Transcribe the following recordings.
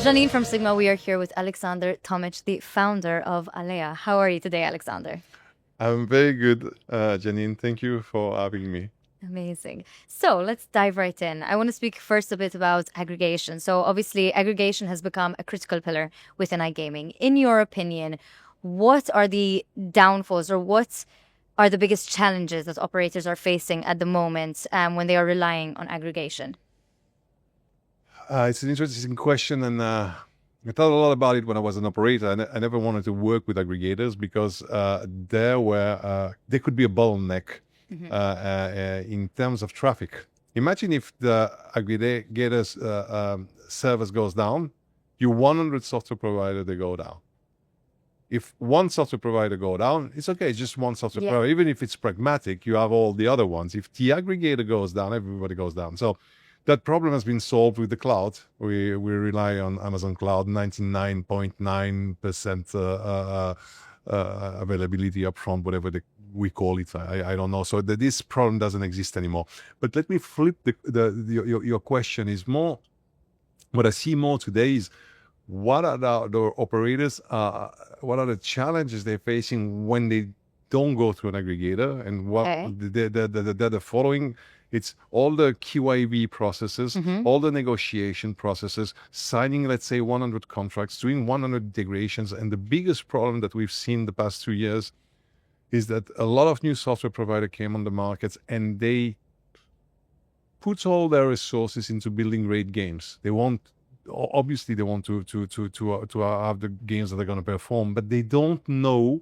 Janine from SiGMA, we are here with Alexandre Tomic, the founder of Alea. How are you today, Alexandre? I'm very good, Janine. Thank you for having me. Amazing. So let's dive right in. I want to speak first a bit about aggregation. So obviously, aggregation has become a critical pillar within iGaming. In your opinion, what are the downfalls or what are the biggest challenges that operators are facing at the moment when they are relying on aggregation? It's an interesting question, and I thought a lot about it when I was an operator. I never wanted to work with aggregators because there could be a bottleneck in terms of traffic. Imagine if the aggregators service goes down, your 100 software provider, they go down. If one software provider go down, it's okay, it's just one software provider. Even if it's pragmatic, you have all the other ones. If the aggregator goes down, everybody goes down. So that problem has been solved with the cloud. We rely on Amazon Cloud, 99.9% availability upfront, whatever we call it. I don't know. So this problem doesn't exist anymore. But let me flip your question is more, what I see more today is what are the operators, what are the challenges they're facing when they don't go through an aggregator, and what the following. It's all the QIV processes, all the negotiation processes, signing, let's say, 100 contracts, doing 100 integrations. And the biggest problem that we've seen the past 2 years is that a lot of new software providers came on the markets and they put all their resources into building great games. Obviously they want to have the games that are going to perform, but they don't know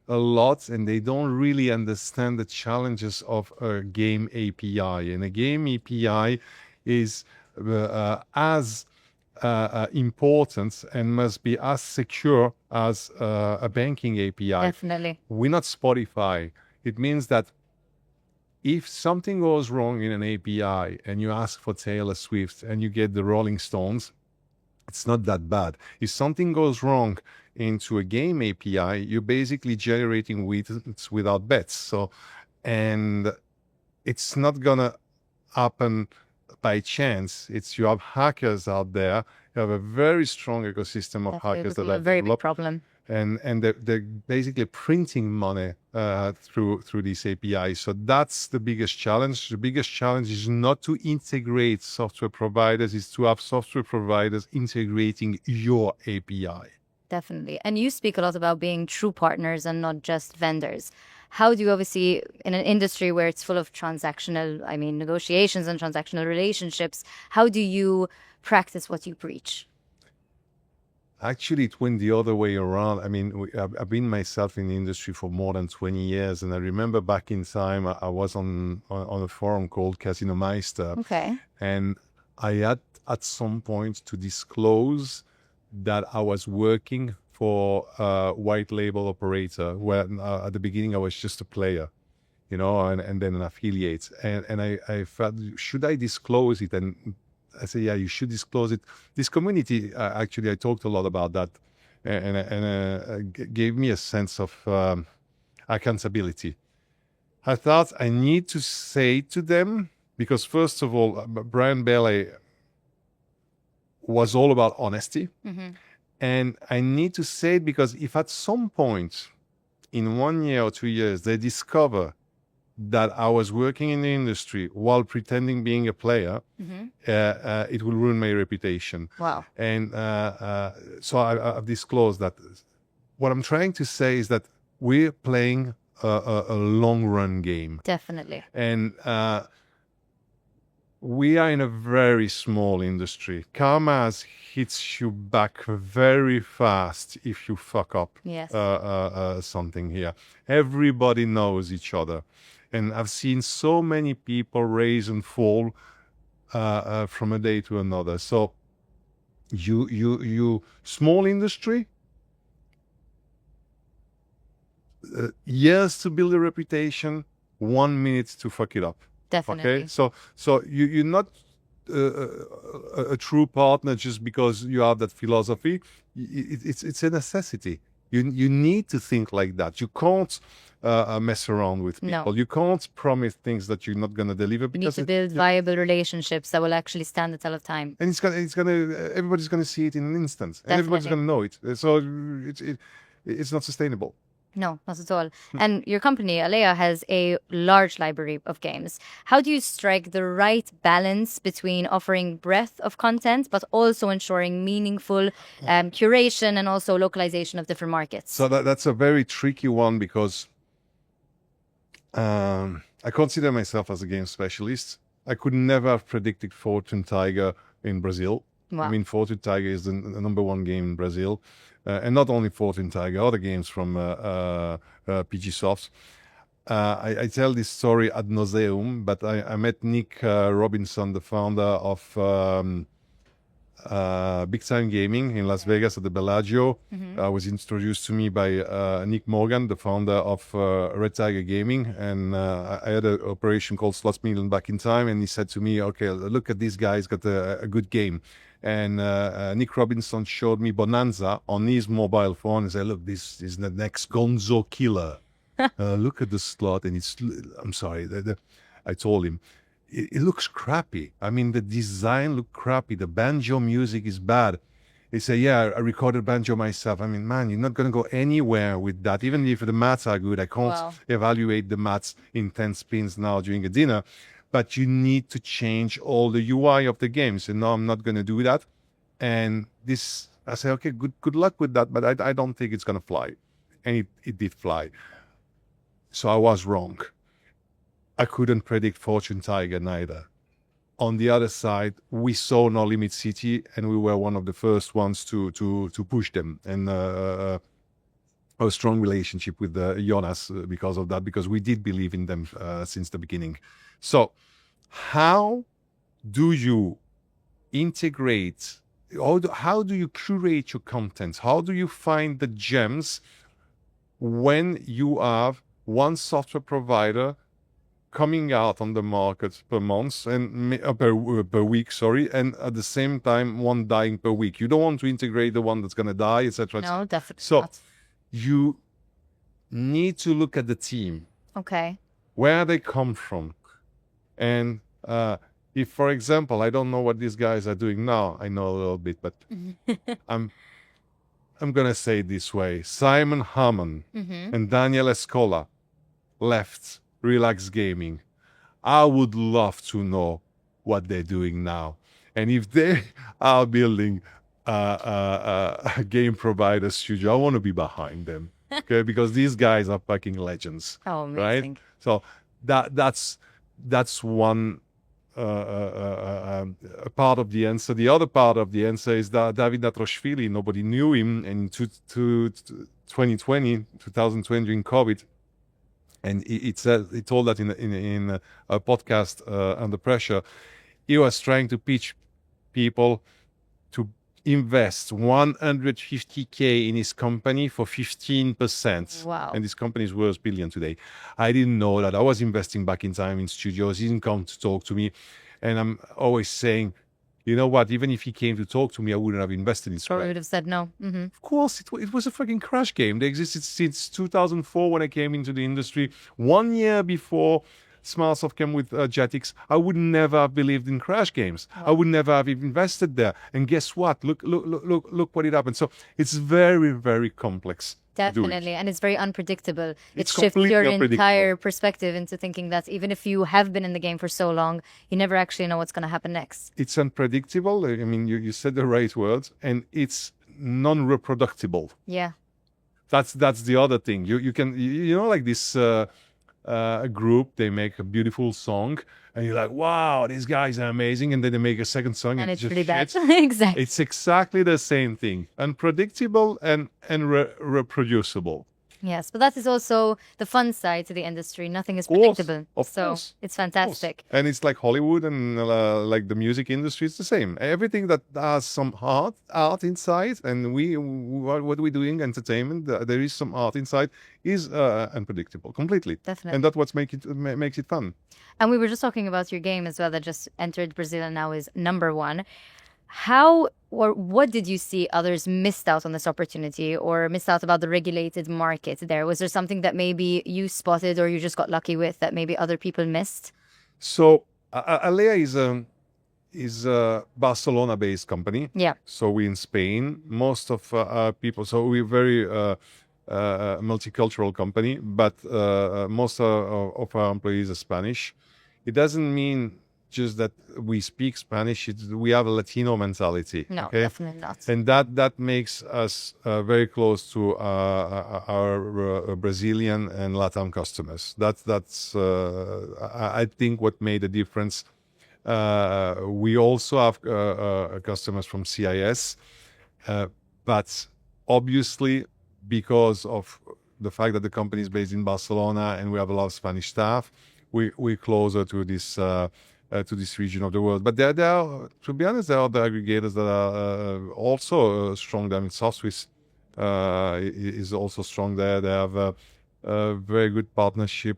a lot, and they don't really understand the challenges of a game API. And a game API is as important and must be as secure as a banking API. Definitely. We're not Spotify. It means that if something goes wrong in an API and you ask for Taylor Swift and you get the Rolling Stones, it's not that bad. If something goes wrong into a game API, you're basically generating widgets without bets. So, and it's not gonna happen by chance. You have hackers out there. You have a very strong ecosystem of hackers that are a very big problem. And they're basically printing money through these APIs. So that's the biggest challenge. The biggest challenge is not to integrate software providers, is to have software providers integrating your API. Definitely. And you speak a lot about being true partners and not just vendors. How do you, obviously, in an industry where it's full of negotiations and transactional relationships, how do you practice what you preach? Actually, it went the other way around. I mean, I've been myself in the industry for more than 20 years. And I remember back in time, I was on a forum called Casino Meister. Okay. And I had at some point to disclose that I was working for a white label operator, where at the beginning I was just a player, and then an affiliate. And I felt, should I disclose it? And I said, yeah, you should disclose it. This community, actually, I talked a lot about that, and gave me a sense of accountability. I thought I need to say to them, because first of all, Brian Bailey was all about honesty. And I need to say it because if at some point in 1 year or 2 years, they discover that I was working in the industry while pretending being a player, it will ruin my reputation. Wow. And so I've disclosed that. What I'm trying to say is that we're playing a long run game. Definitely. And we are in a very small industry. Karma hits you back very fast if you fuck up something here. Everybody knows each other. And I've seen so many people rise and fall from a day to another. So you small industry, years to build a reputation, 1 minute to fuck it up. Definitely. Okay, so you're not a true partner just because you have that philosophy. It's a necessity. You need to think like that. You can't mess around with people. No. You can't promise things that you're not going to deliver You need because to build viable relationships that will actually stand the test of time. and everybody's gonna see it in an instant, and everybody's Definitely. gonna know it. So it's not sustainable. No, not at all. And your company, Alea, has a large library of games. How do you strike the right balance between offering breadth of content, but also ensuring meaningful curation and also localization of different markets? So that's a very tricky one because I consider myself as a game specialist. I could never have predicted Fortune Tiger in Brazil. Wow. I mean, Fortune Tiger is the number one game in Brazil. And not only Fortune Tiger, other games from PG Soft. I tell this story ad nauseum, but I met Nick Robinson, the founder of Big Time Gaming in Las Vegas at the Bellagio. Was introduced to me by Nick Morgan, the founder of Red Tiger Gaming, and I had an operation called Slots Million back in time, and he said to me, "Okay, look at this guy; he's got a good game." And Nick Robinson showed me Bonanza on his mobile phone and said, "Look, this is the next Gonzo killer. Look at the slot, and I'm sorry, I told him." It looks crappy. I mean, the design looked crappy. The banjo music is bad. He said, "Yeah, I recorded banjo myself." I mean, man, you're not going to go anywhere with that. Even if the mats are good, I can't evaluate the mats in 10 spins now during a dinner. But you need to change all the UI of the game. So no, I'm not going to do that. And I say, okay, good luck with that. But I don't think it's going to fly. And it did fly. So I was wrong. I couldn't predict Fortune Tiger neither. On the other side, we saw No Limit City, and we were one of the first ones to push them. And a strong relationship with Jonas because of that, because we did believe in them since the beginning. So how do you integrate, how do you curate your content? How do you find the gems when you have one software provider coming out on the market per month and per week, and at the same time one dying per week? You don't want to integrate the one that's going to die, etc. No, definitely so not. You need to look at the team. Okay. Where they come from. And if, for example, I don't know what these guys are doing now, I know a little bit, but I'm going to say it this way. Simon Hammond and Daniel Escola left Relax Gaming. I would love to know what they're doing now. And if they are building a game provider studio, I want to be behind them. Okay, because these guys are fucking legends. Oh, amazing. Right? So that's one part of the answer. The other part of the answer is that David Natroshvili, nobody knew him, and in 2020 during COVID, and he told that in a podcast Under Pressure, he was trying to pitch people to invest 150K in his company for 15%. Wow. And this company is worth $1 billion today. I didn't know that. I was investing back in time in studios. He didn't come to talk to me. And I'm always saying, you know what, even if he came to talk to me, I wouldn't have invested in Square. Or would have said no. Of course, it was a fucking crash game. They existed since 2004 when I came into the industry. 1 year before Smartsoft came with Jetix, I would never have believed in crash games. Wow. I would never have invested there. And guess what? Look what it happened. So it's very, very complex. Definitely. And it's very unpredictable. It shifts your entire perspective into thinking that even if you have been in the game for so long, you never actually know what's going to happen next. It's unpredictable. I mean, you said the right words, and it's non-reproducible. Yeah. That's the other thing. You can, like this group, they make a beautiful song, and you're like, wow, these guys are amazing. And then they make a second song, and it's just really bad. Exactly. It's exactly the same thing. Unpredictable and reproducible. Yes, but that is also the fun side to the industry. Nothing is predictable. Of course. It's fantastic. And it's like Hollywood and like the music industry, it's the same. Everything that has some art inside, and what we're doing, entertainment, there is some art inside, is unpredictable, completely. Definitely. And that's what makes it fun. And we were just talking about your game as well that just entered Brazil and now is #1. How or what did you see others missed out on this opportunity or missed out about the regulated market there? Was there something that maybe you spotted or you just got lucky with that maybe other people missed? So Alea is a Barcelona-based company. Yeah. So we're in Spain. Most of our people, so we're very multicultural company, but most of our employees are Spanish. It doesn't mean just that we speak Spanish. We have a Latino mentality. No, okay? definitely not. And that makes us very close to our Brazilian and Latin customers. That's I think what made a difference. We also have customers from CIS, but obviously because of the fact that the company is based in Barcelona and we have a lot of Spanish staff, we're closer to this region of the world. But there are, to be honest, there are other aggregators that are also strong there. I mean, South Swiss is also strong there. They have a very good partnership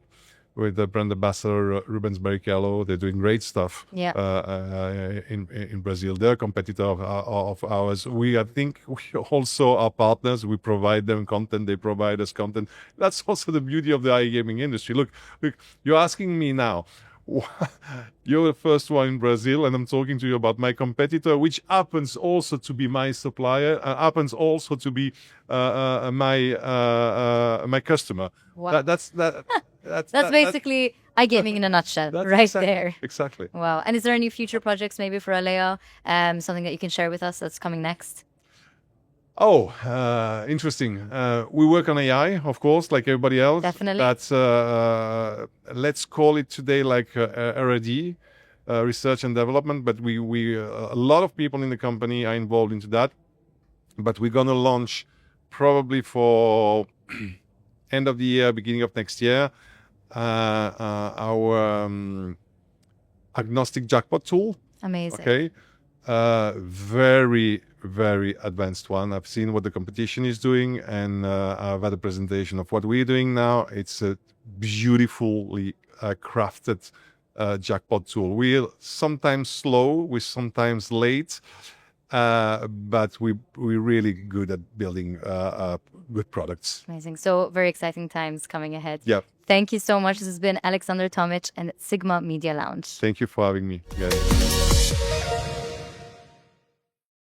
with the brand ambassador Rubens Barrichello. They're doing great stuff in Brazil. They're a competitor of ours. I think we also are partners. We provide them content. They provide us content. That's also the beauty of the iGaming industry. Look, you're asking me now, you're the first one in Brazil, and I'm talking to you about my competitor, which happens also to be my supplier, happens also to be my customer. Wow. That's basically iGaming in a nutshell, right exactly, there. Exactly. Wow. And is there any future projects maybe for Alea? Something that you can share with us that's coming next? Oh, interesting. We work on AI, of course, like everybody else. Definitely. That's let's call it today like R&D, research and development. But we a lot of people in the company are involved into that. But we're gonna launch probably for end of the year, beginning of next year, our agnostic jackpot tool. Amazing. Okay. Very, very advanced one. I've seen what the competition is doing, and I've had a presentation of what we're doing now. It's a beautifully crafted jackpot tool. We're sometimes slow, we're sometimes late, but we're really good at building good products. Amazing. So very exciting times coming ahead. Yeah. Thank you so much. This has been Alexandre Tomic and SiGMA Media Lounge. Thank you for having me, guys.